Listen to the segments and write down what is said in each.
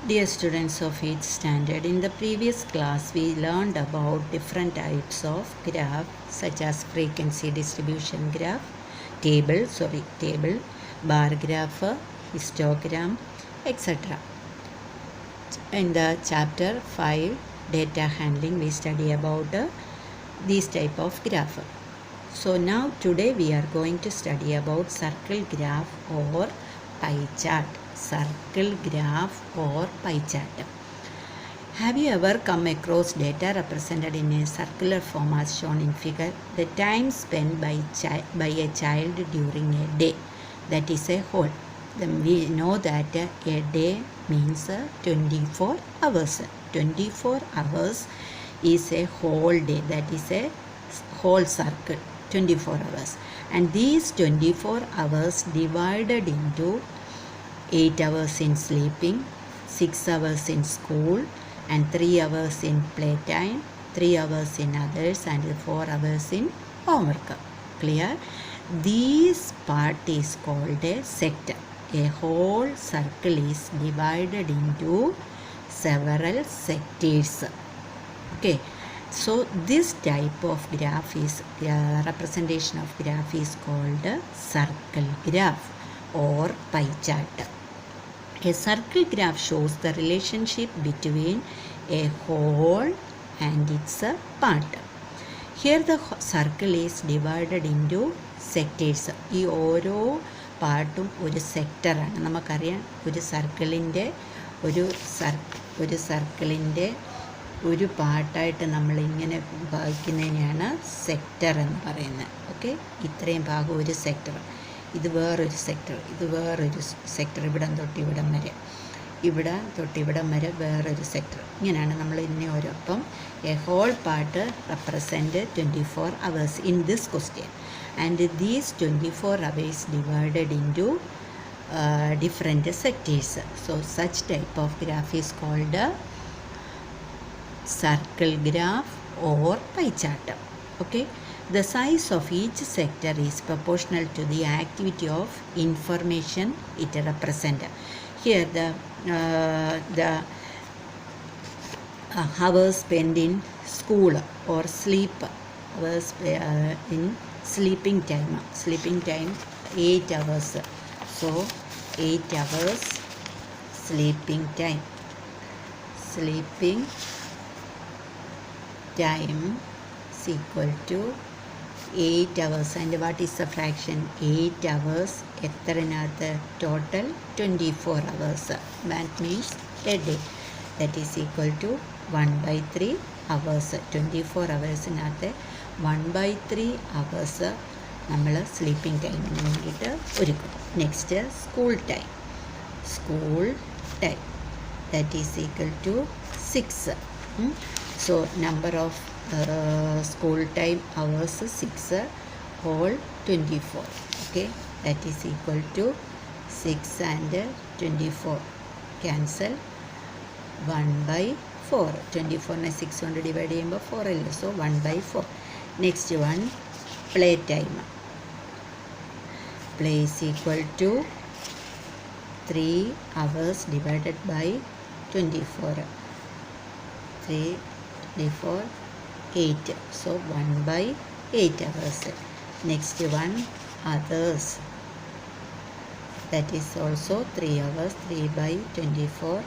Dear students of 8th standard, in the previous class we learned about different types of graph such as frequency distribution graph, table, bar graph, histogram, etc. In the chapter 5 data handling we study about these type of graph. So now today we are going to study about circle graph or pie chart. Circle graph or pie chart. Have you ever come across data represented in a circular form as shown in figure? The time spent by a child during a day, that is a whole. Then we know that a day means 24 hours. 24 hours is a whole day, that is a whole circle, 24 hours. And these 24 hours divided into 8 hours in sleeping, 6 hours in school, and 3 hours in playtime, 3 hours in others, and 4 hours in homework. Clear? This part is called a sector. A whole circle is divided into several sectors. Okay. So this type of graph is representation of graph is called circle graph or pie chart. A circle graph shows the relationship between a whole and its part. Here the circle is divided into sectors. ഈ ഓരോ പാർട്ടും ഒരു സെക്ടറാണ്. നമുക്കറിയാം ഒരു സർക്കിളിൻ്റെ ഒരു പാർട്ടായിട്ട് നമ്മളിങ്ങനെ ഭാഗിക്കുന്നതിനെയാണ് സെക്ടർ എന്ന് പറയുന്നത്. ഓക്കെ, ഇത്രയും ഭാഗം ഒരു സെക്ടർ, ഇത് വേറൊരു സെക്ടർ, ഇത് വേറൊരു സെക്ടർ, ഇവിടം തൊട്ട് ഇവിടം വരെ, ഇവിടെ തൊട്ട് ഇവിടം വരെ വേറൊരു സെക്ടർ. ഇങ്ങനെയാണ് നമ്മൾ ഇതിനെ ഓരോപ്പം a whole part represent 24 hours in this question. And these 24 hours divided into different sectors. So such type of graph is called circle graph or pie chart. Okay. The size of each sector is proportional to the activity of information it represents. Here the hours spent in school or sleep, hours in sleeping time 8 hours. So 8 hours sleeping time is equal to 8 hours. And what is the fraction? 8 hours എത്രനകത്ത് total 24 hours. That means a day. That is equal to 1/3 hours. 24 hoursനകത്ത് 1/3 hours നമ്മൾ sleeping ടൈമിന് വേണ്ടിയിട്ട് ഒരുക്കും. Next school time that is equal to 6. So number of school time hours 6 whole 24. Okay, that is equal to 6 and 24 cancel 1/4. 24 6 കൊണ്ട് divide ചെയ്യുമ്പോൾ 4 അല്ലേ, so 1/4. Next one play time. Play is equal to 3 hours divided by 24. 3 4 8, so 1/8 hours. Next one others, that is also 3 hours. 3/24,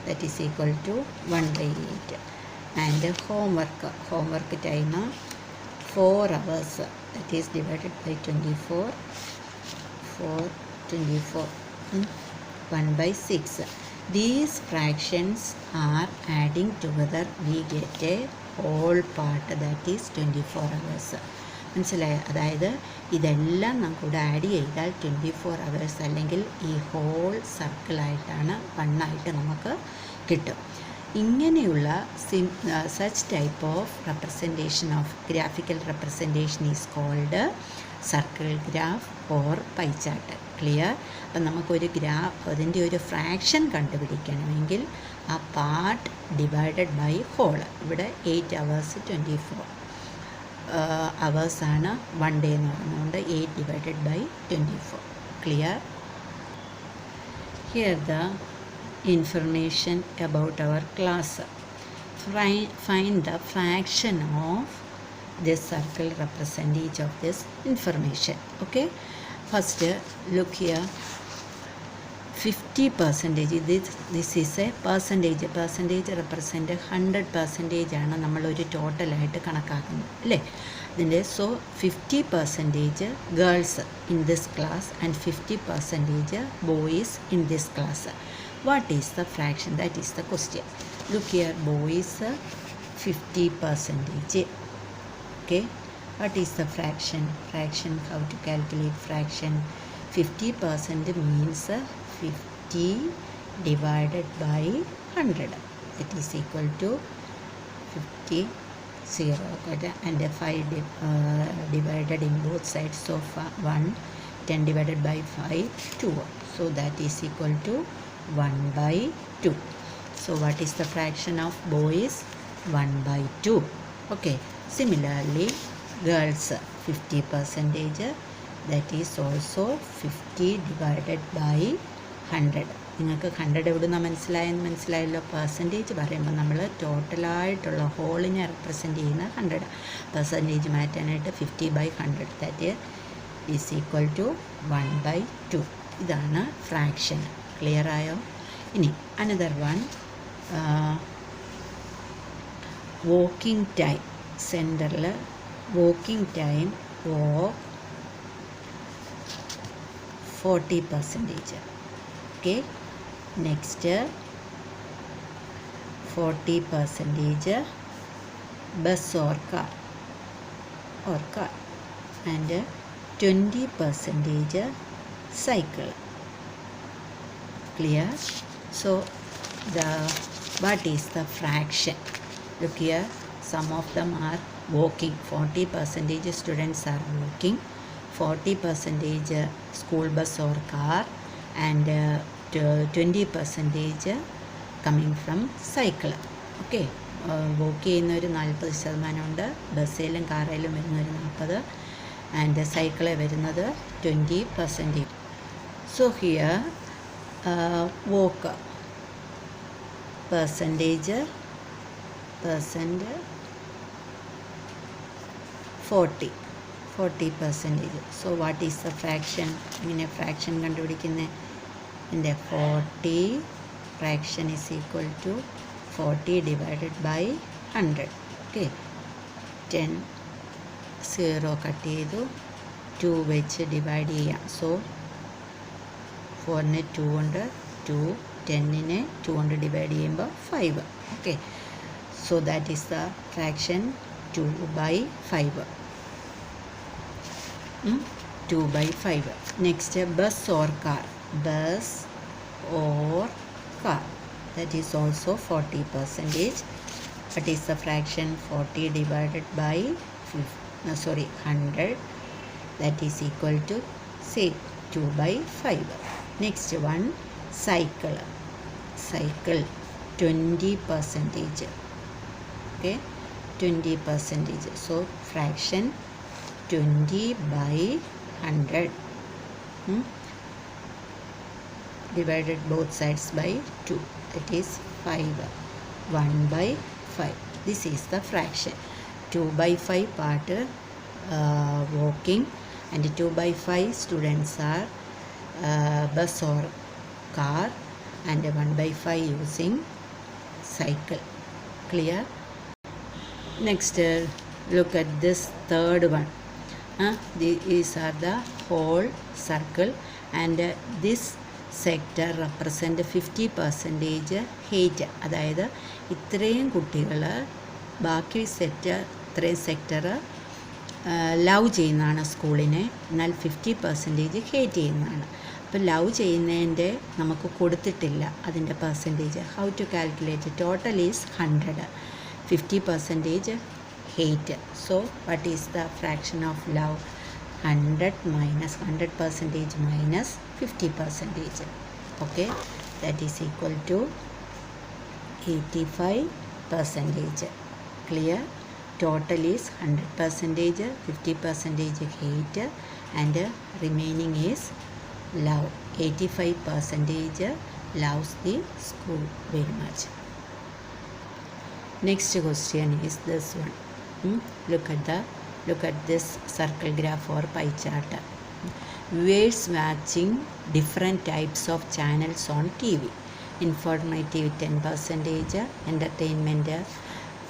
that is equal to 1/8. And homework time 4 hours, that is divided by 24. 1/6. These fractions are adding together, we get a whole part, that is 24 hours. മനസ്സിലായോ? അതായത് ഇതെല്ലാം നമുക്കിവിടെ add ചെയ്താൽ 24 hours അല്ലെങ്കിൽ ഈ whole സർക്കിളായിട്ടാണ് വണ്ണായിട്ട് നമുക്ക് കിട്ടും. ഇങ്ങനെയുള്ള such type of representation of graphical representation is called circle graph or pie chart. Clear? അപ്പം നമുക്കൊരു അതിൻ്റെ ഒരു ഫ്രാക്ഷൻ കണ്ടുപിടിക്കണമെങ്കിൽ ആ പാർട്ട് ഡിവൈഡഡ് ബൈ ഹോൾ, ഇവിടെ 8 hours 24 hours-ആണ് 1 day എന്ന് പറയുന്നതുകൊണ്ട് 8 divided by 24. Clear? Here the information about our class. Find the fraction of this circle represent each of this information. Okay, first look here, 50%. This is a percentage represent 100% ആണ് നമ്മളൊരു ടോട്ടലായിട്ട് കണക്കാക്കുന്നത് അല്ലേ. ഇതിൻ്റെ so 50% girls in this class and 50% boys in this class. What is the fraction? That is the question. Look here, boys 50%. Okay, what is the fraction? How to calculate fraction? 50% means 50 divided by 100. That is equal to 50, 0, and 5 divided in both sides. So 1, 10 divided by 5, 2. So that is equal to 1 by 2. So what is the fraction of boys? 1 by 2. Okay. Similarly, girls 50%. That is also 50 divided by 100. നിങ്ങൾക്ക് 100 എവിടുന്ന മനസ്സിലായല്ലോ. Percentage പറയുമ്പോൾ നമ്മൾ ടോട്ടലായിട്ടുള്ള ഹോളിനെ represent ചെയ്യുന്ന 100. Percentage മാറ്റാനായിട്ട് 50/100. That is equal to 1/2. ഇതാണ് fraction. Clear ആയോ? ഇനി അനദർ വൺ, walking time. സെൻറ്ററിൽ walking time of 40%. Okay, next 40% bus or car and 20% cycle. Clear? So what is the fraction? Look here, some of them are walking. 40% students are walking, 40% school bus or car, and 20% coming from cycle. Okay, walk ചെയ്യുന്നൊരു 40% ഉണ്ട്, ബസ്സിലും കാറിലും വരുന്നൊരു 40, and cycle വരുന്നത് 20%. So here walk percentage 40%. So what is the fraction? ഇങ്ങനെ fraction കണ്ടുപിടിക്കുന്നത്, ഇതിൻ്റെ 40 fraction is equal to 40 divided by 100. Okay, 10 0 cut ചെയ്തു, 2 വെച്ച് divide ചെയ്യാം. സോ 4നെ 2 കൊണ്ട്, 2 10നെ 2 കൊണ്ട് ഡിവൈഡ് ചെയ്യുമ്പോൾ 5. Okay, so that is the fraction 2/5. 2/5. Next, bus or car. Bus or car, that is also 40%. What is the fraction? 40 divided by 100. That is equal to, say, 2/5. Next one, cycle. 20%. Okay, 20%. So fraction 20/100. Divided both sides by 2. That is 5. 1/5. This is the fraction. 2/5 part walking, and 2/5 students are bus or car, and 1/5 using cycle. Clear? Next, look at this third one. These are the whole circle, and this sector represent 50% height. അതായത് ഇത്രയും കുട്ടികൾ ബാക്കി ഇത്രയും sector love ചെയ്യുന്നതാണ് സ്കൂളിനെ, എന്നാൽ 50% hate ചെയ്യുന്നതാണ്. അപ്പോൾ ലവ് ചെയ്യുന്നതിൻ്റെ നമുക്ക് കൊടുത്തിട്ടില്ല അതിൻ്റെ percentage. How to calculate? Total is 100, 50% hate. So what is the fraction of love? 100% minus 50%. Okay, that is equal to 85%. Clear? Total is 100%, 50% hate, and remaining is love. 85% loves the school very much. Next question is this one. Look at this circle graph or pie chart. Viewers watching different types of channels on TV. Informative 10%, entertainment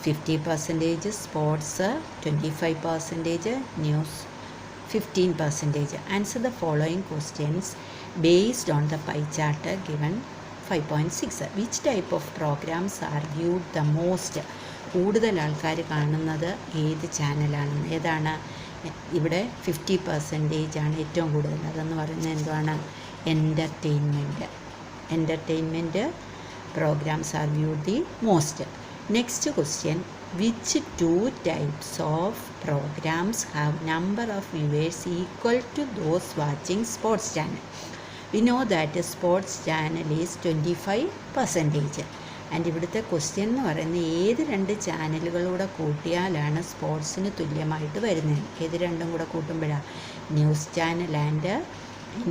50%, sports 25%, news 15%. Answer the following questions based on the pie chart given 5.6. Which type of programs are viewed the most? കൂടുതൽ ആൾക്കാർ കാണുന്നത് ഏത് ചാനലാണെന്ന്? ഏതാണ്? ഇവിടെ 50% ആണ് ഏറ്റവും കൂടുതൽ. അതെന്ന് പറയുന്നത് എന്താണ്? Entertainment programs are viewed the most. Next question, which 2 types of programs have number of viewers equal to those watching sports channel? We know that sports channel is 25%. And ഇവിടുത്തെ ക്വസ്റ്റ്യൻ എന്ന് പറയുന്നത് ഏത് 2 ചാനലുകളൂടെ കൂട്ടിയാലാണ് സ്പോർട്സിന് തുല്യമായിട്ട് വരുന്നത്? ഏത് രണ്ടും കൂടെ കൂട്ടുമ്പോഴാണ്? News channel and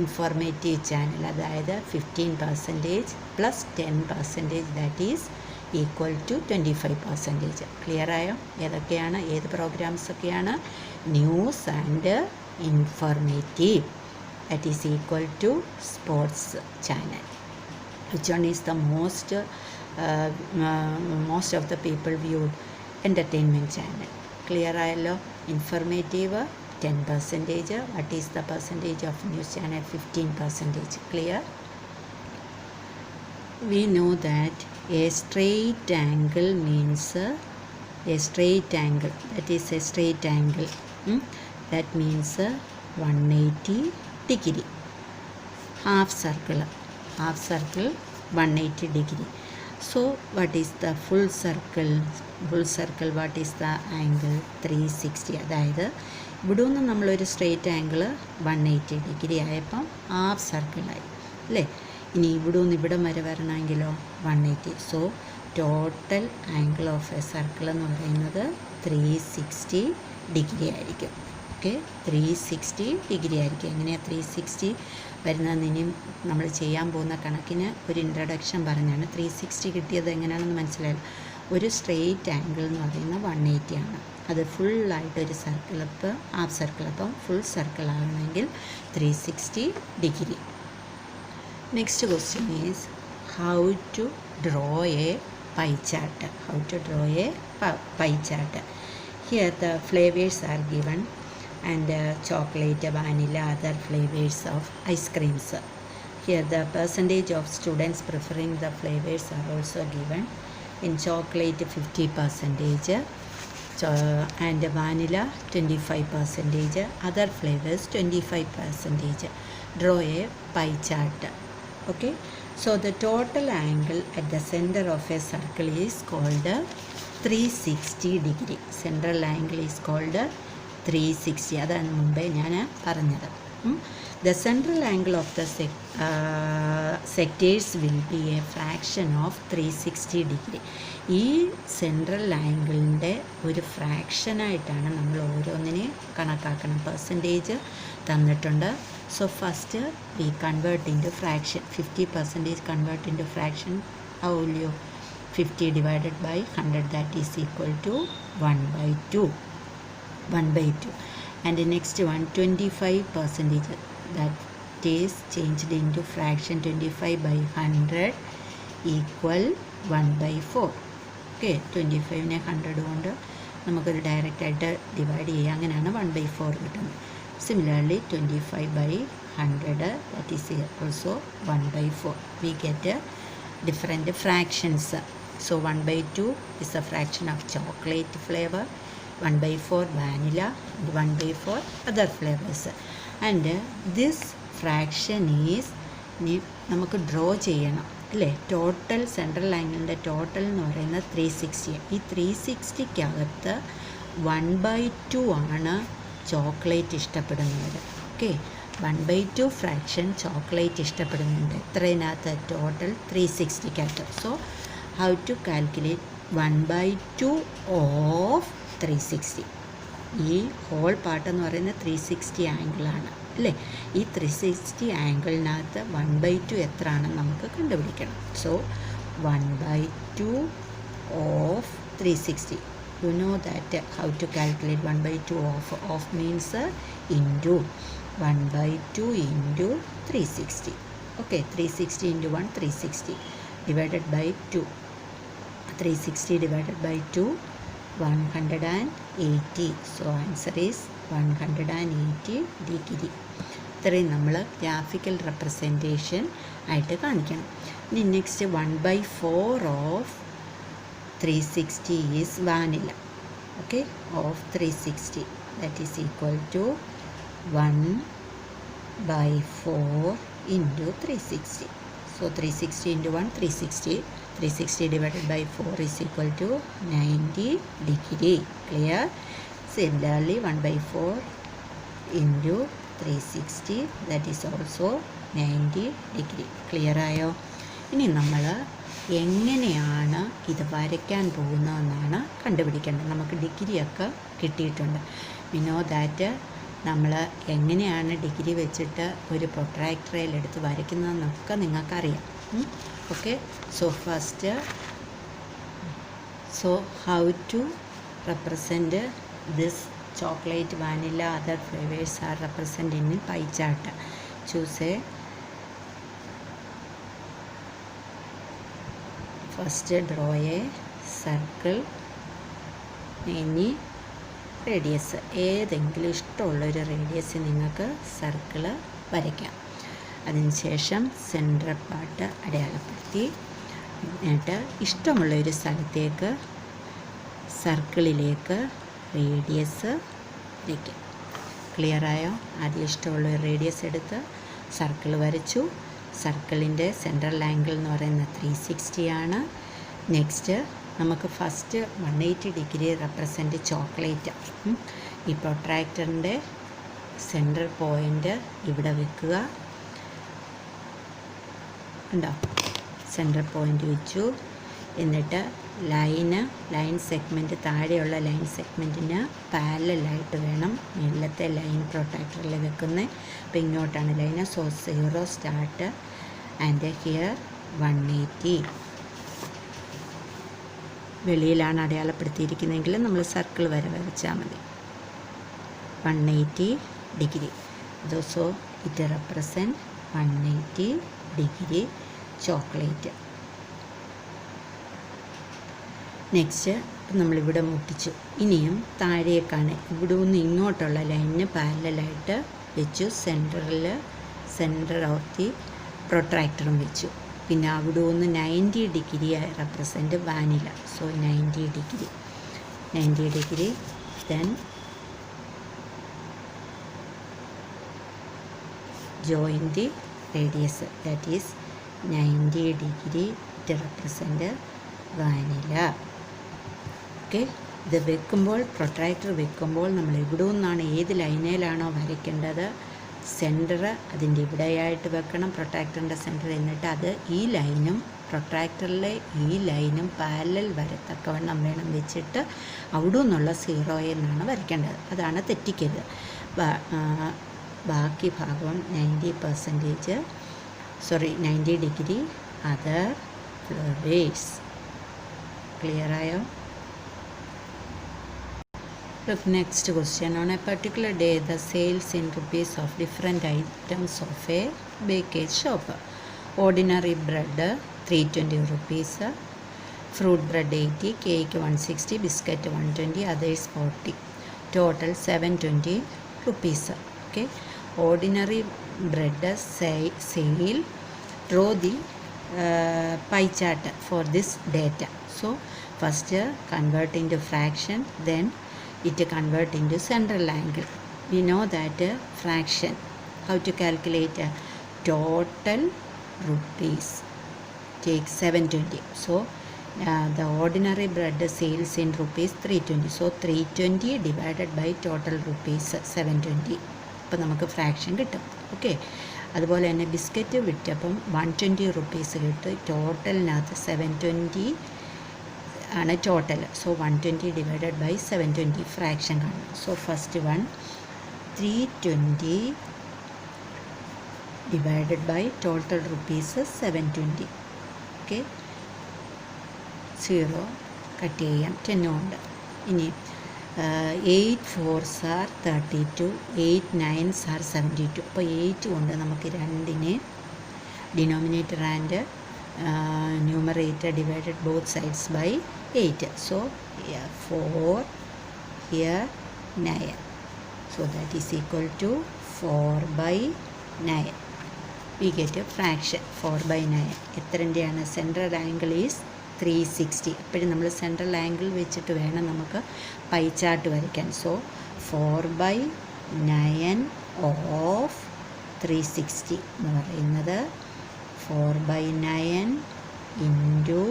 informative channel. അതായത് 15% plus 10%, that is equal to 25%. Clear ആയോ? ഏതൊക്കെയാണ്, ഏത് പ്രോഗ്രാംസ് ഒക്കെയാണ്? News and informative, that is equal to sports channel. Which one is the most of the people viewed? Entertainment channel. Clear ആയല്ലോ? Informative 10%. What is the percentage of news channel? 15%. Clear? We know that a straight angle means a straight angle. That is a straight angle. That means 180 degree. Half circle 180 degree. So what is the full circle? What is the angle? 360. അതായത് ഇവിടെ നിന്ന് നമ്മളൊരു straight angle 180 degree ആയപ്പം half സർക്കിളായി അല്ലേ? ഇനി ഇവിടെ നിന്ന് ഇവിടം വരെ വരണമെങ്കിലോ 180. So total angle of A circle എന്ന് പറയുന്നത് 360 ഡിഗ്രി ആയിരിക്കും. ഓക്കെ, 360 ഡിഗ്രി ആയിരിക്കും. എങ്ങനെയാണ് 360 വരുന്നതെന്ന് ഇനിയും നമ്മൾ ചെയ്യാൻ പോകുന്ന കണക്കിന് ഒരു ഇൻട്രഡക്ഷൻ പറഞ്ഞാണ്. 360 കിട്ടിയത് എങ്ങനെയാണെന്ന് മനസ്സിലായല്ലോ. ഒരു സ്ട്രെയിറ്റ് ആംഗിൾ എന്ന് പറയുന്നത് 180 ആണ്. അത് ഫുള്ളായിട്ടൊരു സർക്കിൾ, ഇപ്പോൾ ഹാഫ് സർക്കിൾ, അപ്പം ഫുൾ സർക്കിൾ ആകണമെങ്കിൽ 360 degree. Next question is how to draw a pie chart. Pie chart. Here the flavors are given and chocolate, vanilla, other flavors of ice creams. Here the percentage of students preferring the flavors are also given. In chocolate 50%, and vanilla 25%, other flavors 25%. Draw a pie chart. Okay, so the total angle at the center of a circle is called 360 degree. Central angle is called 360. അതാണ് മുമ്പേ ഞാൻ പറഞ്ഞത്. The central angle of the sectors will be a fraction of 360 degree. ഈ central ആംഗിളിൻ്റെ ഒരു ഫ്രാക്ഷനായിട്ടാണ് നമ്മൾ ഓരോന്നിനെ കണക്കാക്കണം. Percentage തന്നിട്ടുണ്ട്. So first we convert into fraction. 50% convert into fraction. How will you? 50 divided by 100, that is equal to 1/2. And the next one, 25%, that is changed into fraction. 25 by 100 equal 1/4. Okay, 25നെ 100 കൊണ്ട് നമുക്കൊരു ഡയറക്റ്റായിട്ട് divide ചെയ്യാം. അങ്ങനെയാണ് 1/4 കിട്ടുന്നത്. Similarly 25 by 100, that is also 1/4. We get different fractions. So 1/2 is a fraction of chocolate flavor, 1/4 vanilla, and 1/4 other flavors. And this fraction is നമുക്ക് draw ചെയ്യണം അല്ലേ? Total central ആംഗിളിൻ്റെ total എന്ന് പറയുന്നത് 360. ഈ 360ക്കകത്ത് 1/2 ആണ് ചോക്ലേറ്റ് ഇഷ്ടപ്പെടുന്നത്. ഓക്കെ, 1/2 ഫ്രാക്ഷൻ ചോക്ലേറ്റ് ഇഷ്ടപ്പെടുന്നുണ്ട്. എത്രതിനകത്ത്? ടോട്ടൽ 360ക്കകത്ത്. So how to calculate 1/2 of 360? ഈ ഹോൾ പാർട്ട് എന്ന് പറയുന്നത് 360 ആംഗിളാണ്. അല്ലേ? ഈ 360 ആംഗിളിനകത്ത് 1/2 എത്രയാണെന്ന് നമുക്ക് കണ്ടുപിടിക്കണം. So 1/2 of 360. You know that how to calculate 1/2 of means into 1/2 into 360. Okay, 360 into 1, 360 divided by 2. 360 divided by 2, 180. So answer is 180 degree. ഇത്രയും നമ്മൾ ഗ്രാഫിക്കൽ റെപ്രസെൻറ്റേഷൻ ആയിട്ട് കാണിക്കണം. ഇനി next 1/4 of 360 is vanilla. Okay, of 360, that is equal to 1/4 into 360. So 360 into 1, 360. 360 divided by 4 is equal to 90 degree. Clear? Similarly, 1/4 into 360, that is also 90 degree. Clear ആയോ? ഇനി നമ്മൾ എങ്ങനെയാണ് ഇത് വരയ്ക്കാൻ പോകുന്നതെന്നാണ് കണ്ടുപിടിക്കേണ്ടത്. നമുക്ക് ഡിഗ്രിയൊക്കെ കിട്ടിയിട്ടുണ്ട്. വി നോ ദാറ്റ് നമ്മൾ എങ്ങനെയാണ് ഡിഗ്രി വെച്ചിട്ട് ഒരു പ്രൊട്രാക്ടറയിൽ എടുത്ത് വരയ്ക്കുന്നതെന്നൊക്കെ നിങ്ങൾക്കറിയാം. Okay, so how to represent this chocolate, vanilla, other flavours are represent in pie chart. Choose a first draw a circle, ഇനി റേഡിയസ് ഏതെങ്കിലും ഇഷ്ടമുള്ളൊരു റേഡിയസ് നിങ്ങൾക്ക് സർക്കിള് വരയ്ക്കാം. അതിനുശേഷം സെൻറ്റർ പാർട്ട് അടയാളപ്പെടുത്തി എന്നിട്ട് ഇഷ്ടമുള്ളൊരു സ്ഥലത്തേക്ക് സർക്കിളിലേക്ക് റേഡിയസ് വരയ്ക്കാം. ക്ലിയറായോ? ആദ്യം ഇഷ്ടമുള്ള റേഡിയസ് എടുത്ത് സർക്കിൾ വരച്ചു. സർക്കിളിൻ്റെ സെൻട്രൽ ആംഗിൾ എന്ന് പറയുന്നത് 360 ആണ്. നെക്സ്റ്റ് നമുക്ക് ഫസ്റ്റ് 180 ഡിഗ്രി റെപ്രസെൻറ്റ് ചോക്ലേറ്റ്. ഈ പ്രൊട്രാക്ടറിൻ്റെ സെൻട്രൽ പോയിൻ്റ് ഇവിടെ വെക്കുക. ഉണ്ടോ? സെൻട്രൽ പോയിൻ്റ് വെച്ചു. എന്നിട്ട് ലൈൻ സെഗ്മെൻറ്റ്, താഴെയുള്ള ലൈൻ സെഗ്മെൻറ്റിന് പാരലലായിട്ട് വേണം മുകളിലത്തെ ലൈൻ പ്രൊട്രാക്ടറിൽ വെക്കുന്നത്. അപ്പോൾ ഇങ്ങോട്ടാണ് line. So 0 start and here 180. വെളിയിലാണ് അടയാളപ്പെടുത്തിയിരിക്കുന്നതെങ്കിൽ നമ്മൾ സർക്കിൾ വരെ വരച്ചാൽ മതി. 180 degree. So it represent 180 degree chocolate. Next നമ്മളിവിടെ മുട്ടിച്ചു. ഇനിയും താഴേക്കാണ്, ഇവിടെ നിന്ന് ഇങ്ങോട്ടുള്ള ലൈനിന് പാരലലായിട്ട് വെച്ചു. സെൻറ്റർ ഓഫ് ദി പ്രൊട്രാക്ടറും വെച്ചു. പിന്നെ അവിടെ നിന്ന് 90 degree represent vanilla. So 90 degree. Then join the radius, that is 90 degree to represent vanilla. Okay, ഇത് വെക്കുമ്പോൾ, പ്രൊട്രാക്ടർ വെക്കുമ്പോൾ നമ്മൾ ഇവിടെ നിന്നാണ്, ഏത് ലൈനിലാണോ വരയ്ക്കേണ്ടത്, സെൻറ്റർ അതിൻ്റെ ഇവിടെയായിട്ട് വെക്കണം, പ്രൊട്രാക്ടറിൻ്റെ സെൻറ്റർ. എന്നിട്ട് അത് ഈ ലൈനും പ്രൊട്രാക്ടറിലെ ഈ ലൈനും പാരലൽ വരത്തക്കവണ്ണം വേണം വെച്ചിട്ട് അവിടെ നിന്നുള്ള 0 എന്നാണ് വരയ്ക്കേണ്ടത്. അതാണ് തെറ്റിക്കരുത്. ബാക്കി ഭാഗം 90 ഡിഗ്രി അതർ ഫ്ലവേഴ്സ്. ക്ലിയറായോ? Look, next question. On a particular day, the sales in rupees of different items of a baker's shop. Ordinary bread 320 rupees, fruit bread 80, cake 160, biscuit 120, others 40. Total 720 rupees. Okay. Ordinary bread sale. Draw the pie chart for this data. So first convert into fraction, then it convert into central angle. We know that fraction, how to calculate total rupees. Take 720. So the ordinary bread sales in rupees 320. So 320 divided by total rupees 720. അപ്പോൾ നമുക്ക് fraction കിട്ടും. Okay, അതുപോലെ തന്നെ biscuit വിറ്റപ്പം 120 rupees കിട്ടും. ടോട്ടലിനകത്ത് 720 ആണ് total. So 120 divided by 720 fraction കാണും. So first one 320 divided by total rupees 720. Okay, 0 cut ചെയ്യാം 10 കൊണ്ട്. ഇനി 8 4s are 32, 8 9s are 72. അപ്പോൾ 8 കൊണ്ട് നമുക്ക് രണ്ടിനെ denominator and numerator divided both sides by 8. So 4 here 9. So that is equal to 4/9. We get a fraction 4/9. എത്രൻ്റെയാണ്? Central angle is 360. എപ്പോഴും നമ്മൾ സെൻട്രൽ ആംഗിൾ വെച്ചിട്ട് വേണം നമുക്ക് പൈ ചാർട്ട് വരയ്ക്കാൻ. സോ 4/9 ഓഫ് 360 എന്ന് പറയുന്നത് 4/9 ഇൻറ്റു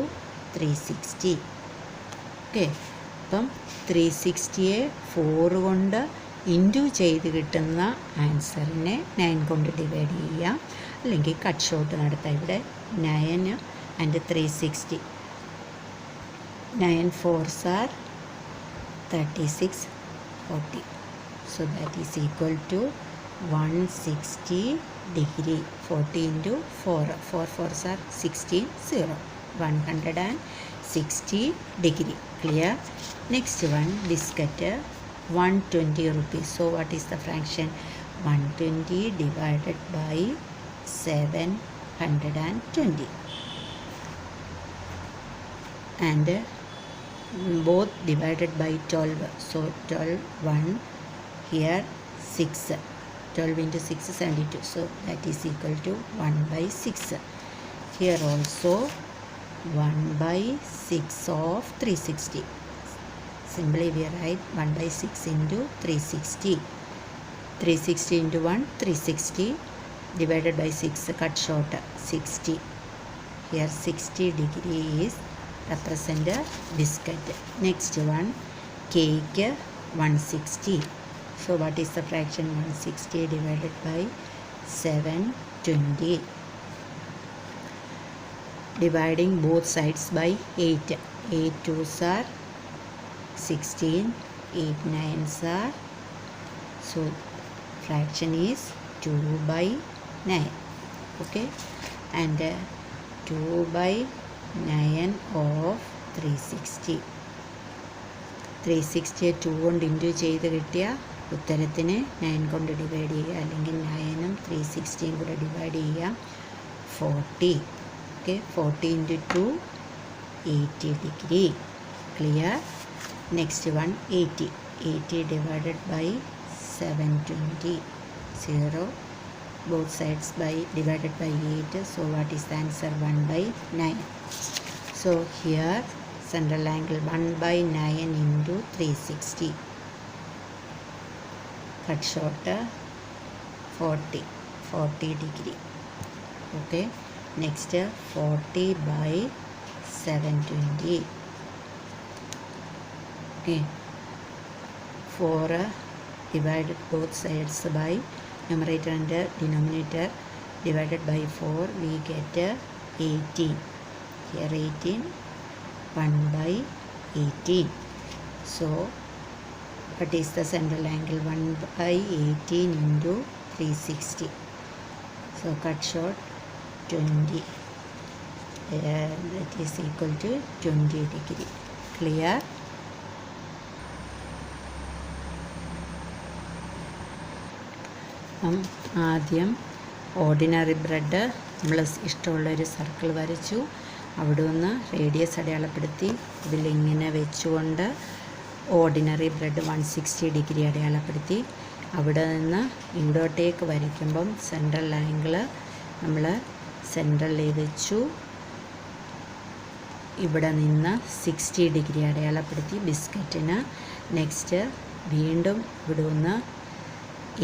360. ഓക്കെ, അപ്പം 360യെ 4 കൊണ്ട് ഇൻറ്റു ചെയ്ത് കിട്ടുന്ന ആൻസറിനെ 9 കൊണ്ട് ഡിവൈഡ് ചെയ്യാം, അല്ലെങ്കിൽ കട്ട് ഷോട്ട് നടത്താം. ഇവിടെ 9 and 360, 9 4s are 36, 40. So that is equal to 160 degree. 40 into 4, 4 4s are 16, 0, 160 degree. Clear? Next one, biscuit 120 rupees. So what is the fraction? 120 divided by 720. And both divided by 12. So 12, 1 here 6, 12 into 6 72. So that is equal to 1/6. Here also 1/6 of 360. Simply we write 1/6 into 360. 360 into 1 360 divided by 6, cut short 60. Here 60 degree is represent a biscuit. Next one, cake 160. So what is the fraction? 160 divided by 720. Dividing both sides by 8. 8 2s are 16, 8 9s are, so fraction is 2/9. Okay, and 2/9 of 360. 360 2 കൊണ്ട് into ചെയ്ത് കിട്ടിയ ഉത്തരത്തിന് 9 കൊണ്ട് divide ചെയ്യുക, അല്ലെങ്കിൽ 9ഉം 360യും കൂടെ divide ചെയ്യുക, 40. Okay, 40 into 2 80 degree. Clear? Next one, 80. 80 divided by 720, 0, both sides by divided by 8. So what is the answer? 1/9. So here central angle 1/9 into 360. Cut short 40 degree. Okay, next 40/720. Okay, 4 divided both sides by numerator and denominator divided by 4, we get 18. Here 18, 1/18. So what is the central angle? 1/18 into 360. So cut short 20. That is equal to 20 degree. Clear? ആദ്യം ordinary bread നമ്മൾ ഇഷ്ടമുള്ളൊരു circle വരച്ചു, അവിടെ നിന്ന് radius അടയാളപ്പെടുത്തി ഇതിലിങ്ങനെ വെച്ചുകൊണ്ട് ordinary bread 160 degree അടയാളപ്പെടുത്തി. അവിടെ നിന്ന് ഇവിടോട്ടേക്ക് വരയ്ക്കുമ്പം സെൻട്രൽ ആംഗിൾ നമ്മൾ സെൻട്രലിൽ വെച്ചു, ഇവിടെ നിന്ന് 60 ഡിഗ്രി അടയാളപ്പെടുത്തി ബിസ്ക്കറ്റിന്. നെക്സ്റ്റ് വീണ്ടും ഇവിടെ നിന്ന്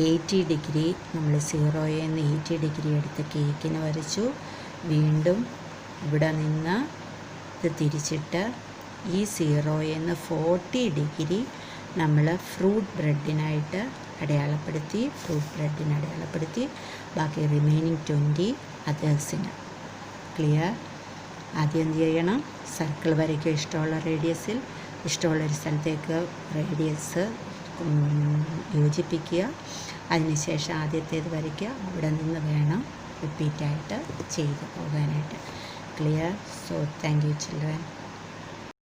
80 ഡിഗ്രി നമ്മൾ 0യിൽ നിന്ന് 80 ഡിഗ്രി എടുത്ത് കേക്കിന് വരച്ചു. വീണ്ടും ഇവിടെ നിന്ന് ഇത് തിരിച്ചിട്ട് ഈ 0യിൽ നിന്ന് 40 ഡിഗ്രി നമ്മൾ ഫ്രൂട്ട് ബ്രെഡിനായിട്ട് അടയാളപ്പെടുത്തി, ബാക്കി റിമൈനിങ് 20 അതേഴ്സിന്. ക്ലിയർ? ആദ്യം എന്ത് ചെയ്യണം? സർക്കിൾ വരയ്ക്കുക, ഇഷ്ടമുള്ള റേഡിയസിൽ, ഇഷ്ടമുള്ളൊരു സ്ഥലത്തേക്ക് റേഡിയസ് യോജിപ്പിക്കുക. അതിനുശേഷം ആദ്യത്തേത് വരയ്ക്കുക, അവിടെ നിന്ന് വേണം റിപ്പീറ്റായിട്ട് ചെയ്ത് പോകാനായിട്ട്. Clear? So thank you children.